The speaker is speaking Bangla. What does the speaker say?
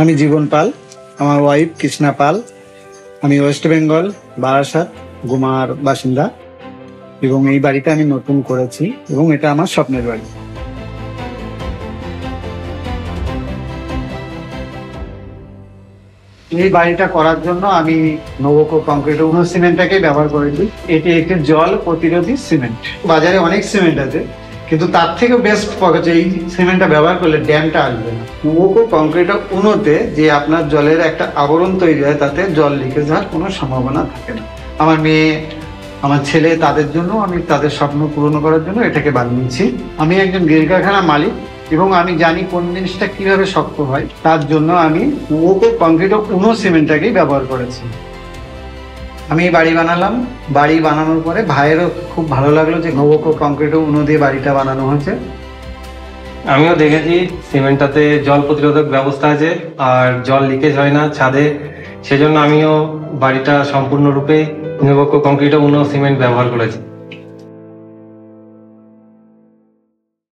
আমি জীবন পাল, আমার ওয়াইফ কৃষ্ণা পাল। আমি ওয়েস্ট বেঙ্গল বারাসাত গুমার বাসিন্দা এবং এই বাড়িটা আমি নতুন করেছি এবং এটা আমার স্বপ্নের বাড়ি। এই বাড়িটা করার জন্য আমি নোভোকো কংক্রিট সিমেন্টটাকে ব্যবহার করেছি। এটি একটি জল প্রতিরোধী সিমেন্ট। বাজারে অনেক সিমেন্ট আছে, কিন্তু তার থেকে বেস্ট হচ্ছে এই সিমেন্টটা ব্যবহার করলে ড্যামটা আসবে না। নোভোকো কংক্রিট উনোতে যে আপনার জলের একটা আবরণ তৈরি হয়, তাতে জল লিকেজ হওয়ার কোনো সম্ভাবনা থাকে না। আমার মেয়ে, আমার ছেলে, তাদের জন্য আমি তাদের স্বপ্ন পূরণ করার জন্য এটাকে বানিয়েছি। আমি একজন গিল কারখানা মালিক এবং আমি জানি কোন জিনিসটা কিভাবে শক্ত হয়। তার জন্য আমি নোভোকো কংক্রিট উনো সিমেন্টটাকেই ব্যবহার করেছি। আমি বাড়ি বানালাম। বাড়ি বানানোর পরে ভাইয়েরও খুব ভালো লাগলো যে নোভোকো কংক্রিট উনো দিয়ে বাড়িটা বানানো হয়েছে। আমিও দেখেছি সিমেন্টটাতে জল প্রতিরোধক ব্যবস্থা আছে আর জল লিকেজ হয় না ছাদে। সেজন্য আমিও বাড়িটা সম্পূর্ণরূপে নোভোকো কংক্রিট উনো সিমেন্ট ব্যবহার করেছি।